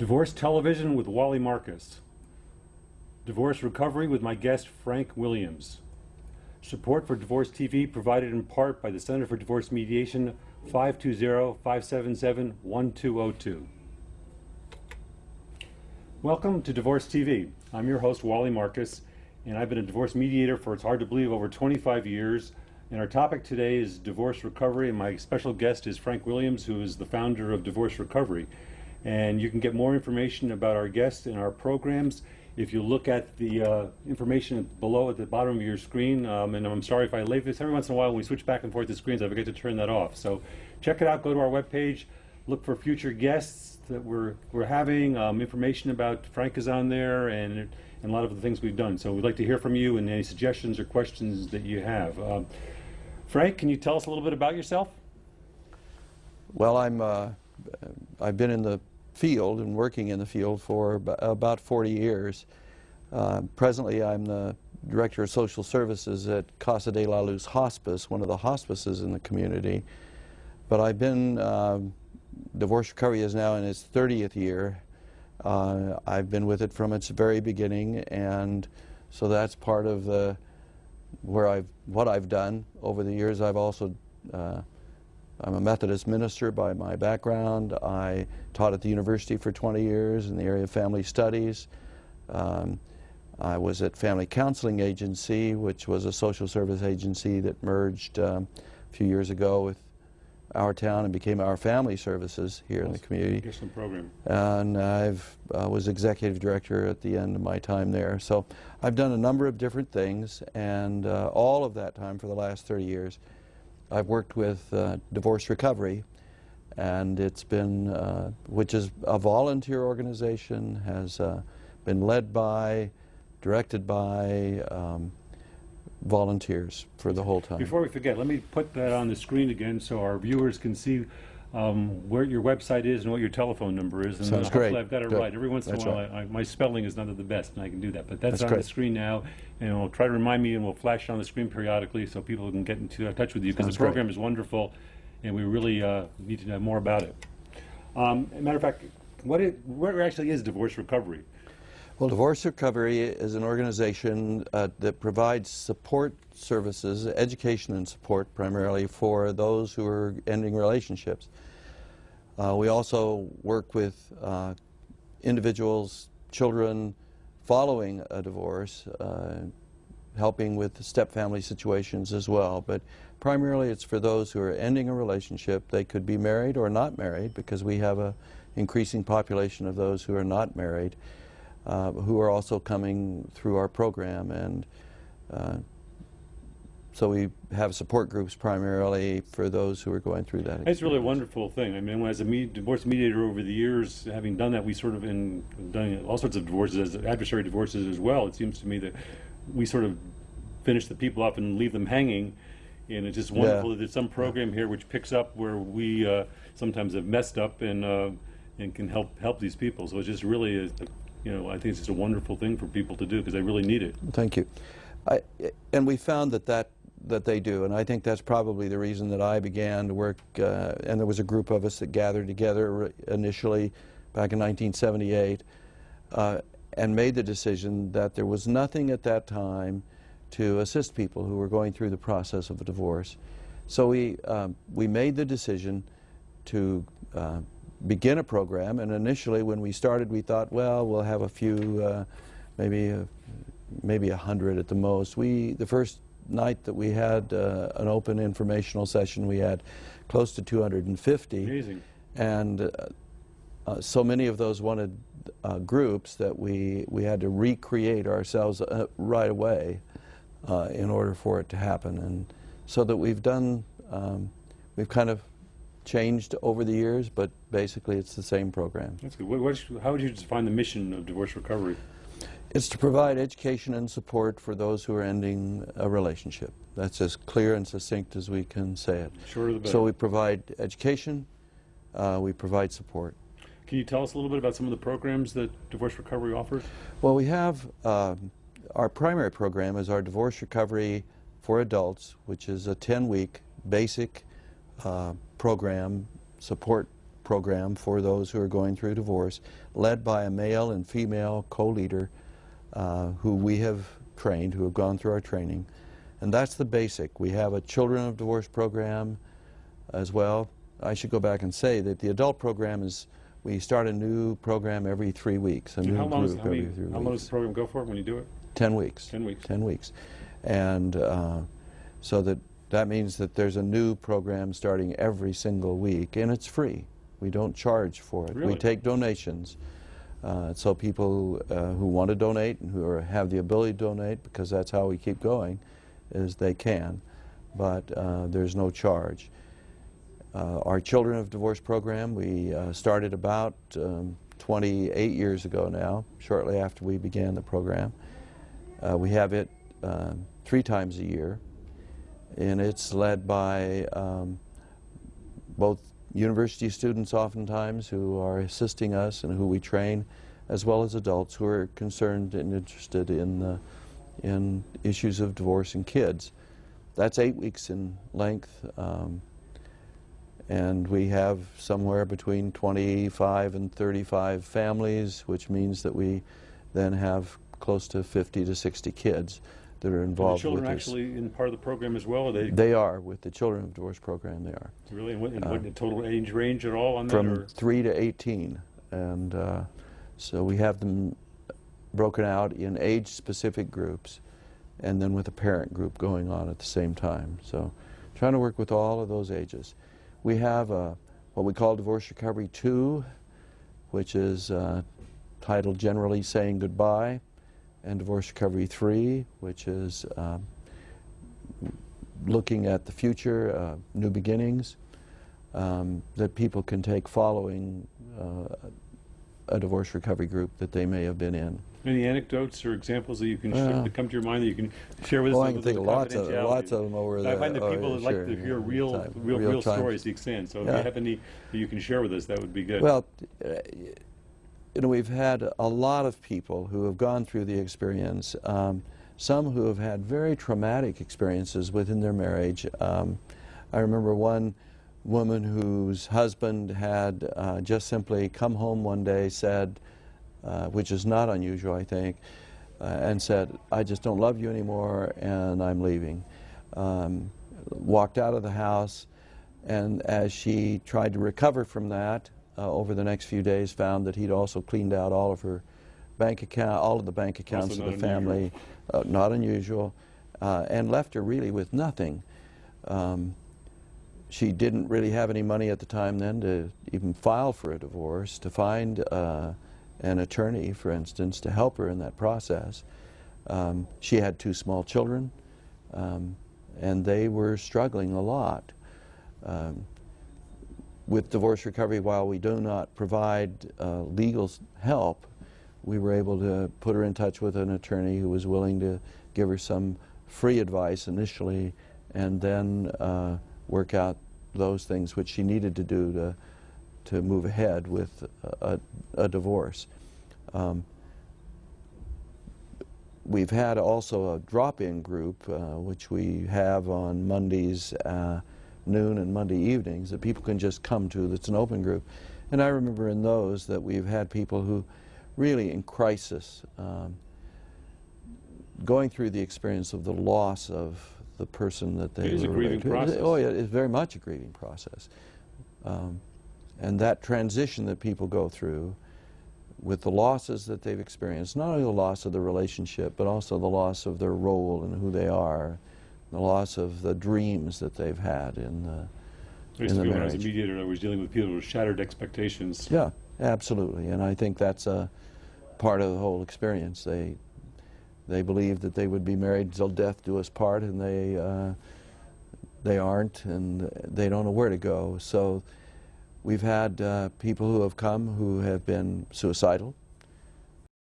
Divorce Television with Wally Marcus. Divorce Recovery with my guest Frank Williams. Support for Divorce TV provided in part by the Center for Divorce Mediation, 520-577-1202. Welcome to Divorce TV. I'm your host Wally Marcus, and I've been a divorce mediator for, it's hard to believe, over 25 years. And our topic today is divorce recovery, and my special guest is Frank Williams, who is the founder of Divorce Recovery. And you can get more information about our guests and our programs if you look at the information below at the bottom of your screen. And I'm sorry if I leave this. Every once in a while when we switch back and forth the screens, I forget to turn that off. So check it out, go to our webpage, look for future guests that we're having. Information about Frank is on there, and a lot of the things we've done. So we'd like to hear from you and any suggestions or questions that you have. Frank, can you tell us a little bit about yourself? Well, I've been in the field and working in the field for about 40 years. Presently, I'm the Director of Social Services at Casa de la Luz Hospice, one of the hospices in the community. But I've been, Divorce Recovery is now in its 30th year. I've been with it from its very beginning, and so that's part of what I've done over the years. I've also I'm a Methodist minister by my background. I taught at the university for 20 years in the area of family studies. I was at Family Counseling Agency, which was a social service agency that merged a few years ago with our town and became Our Family Services here in the community. Excellent program. And I was executive director at the end of my time there. So I've done a number of different things, and all of that time for the last 30 years I've worked with Divorce Recovery, and it's been, which is a volunteer organization, has been led by, directed by volunteers for the whole time. Before we forget, let me put that on the screen again so our viewers can see where your website is and what your telephone number is. And Sounds great. I've got it right. Every once in a while, my spelling is not the best, and I can do that. But that's on the screen now, and we'll try to remind me, and we'll flash on the screen periodically so people can get into touch with you, because the program is wonderful, and we really need to know more about it. As a matter of fact, what actually is Divorce Recovery? Well, Divorce Recovery is an organization that provides support services, education and support primarily for those who are ending relationships. We also work with individuals, children following a divorce, helping with step-family situations as well. But primarily it's for those who are ending a relationship. They could be married or not married, because we have an increasing population of those who are not married, who are also coming through our program. And so we have support groups primarily for those who are going through that experience. It's really a wonderful thing. I mean, as a divorce mediator over the years, having done that, we sort of done all sorts of divorces, as adversary divorces as well. It seems to me that we sort of finish the people up and leave them hanging, and it's just wonderful that there's some program here which picks up where we sometimes have messed up and can help these people. So it's just really you know, I think it's just a wonderful thing for people to do, because they really need it. Thank you. And we found that they do, and I think that's probably the reason that I began to work, and there was a group of us that gathered together initially back in 1978 and made the decision that there was nothing at that time to assist people who were going through the process of a divorce. So we made the decision to begin a program, and initially when we started we thought, well, we'll have a few, maybe 100 at the most. The first night that we had an open informational session, we had close to 250. Amazing. And so many of those wanted groups that we had to recreate ourselves right away in order for it to happen. And so that we've done, we've kind of changed over the years, but basically it's the same program. That's good. How would you define the mission of Divorce Recovery? It's to provide education and support for those who are ending a relationship. That's as clear and succinct as we can say it. Shorter the better. So we provide education, we provide support. Can you tell us a little bit about some of the programs that Divorce Recovery offers? Well, we have, our primary program is our Divorce Recovery for Adults, which is a 10-week basic program, support program for those who are going through divorce, led by a male and female co-leader who we have trained, who have gone through our training. And that's the basic. We have a Children of Divorce program as well. I should go back and say that the adult program is, we start a new program every 3 weeks. And how long does the program go for when you do it? 10 weeks. 10 weeks. 10 weeks. And so that means that there's a new program starting every single week, and it's free. We don't charge for it. Really? We take donations. So people who want to donate and who have the ability to donate, because that's how we keep going, is they can. But there's no charge. Our Children of Divorce program, we started about 28 years ago now, shortly after we began the program. We have it 3 times a year, and it's led by both university students oftentimes who are assisting us and who we train, as well as adults who are concerned and interested in issues of divorce and kids. That's 8 weeks in length, and we have somewhere between 25 and 35 families, which means that we then have close to 50 to 60 kids that are involved with this. Are the children actually in part of the program as well? Or they are. With the Children of Divorce program, they are. Really? And what the total age range at all on that? From 3 to 18. And so we have them broken out in age-specific groups, and then with a parent group going on at the same time. So trying to work with all of those ages. We have what we call Divorce Recovery 2, which is titled generally Saying Goodbye, and Divorce Recovery 3, which is looking at the future, new beginnings, that people can take following a divorce recovery group that they may have been in. Any anecdotes or examples that you can that come to your mind that you can share with us? Well, I can think of lots of them over there. I find that people would like to hear real stories to the extent. So if you have any that you can share with us, that would be good. Well, you know, we've had a lot of people who have gone through the experience, some who have had very traumatic experiences within their marriage. I remember one woman whose husband had just simply come home one day, said, which is not unusual, I think, and said, "I just don't love you anymore and I'm leaving." Walked out of the house, and as she tried to recover from that, over the next few days, found that he'd also cleaned out all of her all of the bank accounts of the family, not unusual, and left her really with nothing. She didn't really have any money at the time then to even file for a divorce, to find an attorney, for instance, to help her in that process. She had 2 small children, and they were struggling a lot. With divorce recovery, while we do not provide legal help, we were able to put her in touch with an attorney who was willing to give her some free advice initially, and then work out those things which she needed to do to move ahead with a divorce. We've had also a drop-in group, which we have on Mondays noon and Monday evenings, that people can just come to. That's an open group. And I remember in those that we've had people who really in crisis, going through the experience of the loss of the person that they were. It is a grieving process. Oh yeah, it's very much a grieving process. And that transition that people go through with the losses that they've experienced, not only the loss of the relationship, but also the loss of their role and who they are, the loss of the dreams that they've had in the When I was a mediator, I was dealing with people with shattered expectations. Yeah, absolutely. And I think that's a part of the whole experience. They believe that they would be married till death do us part, and they aren't, and they don't know where to go. So we've had people who have come who have been suicidal,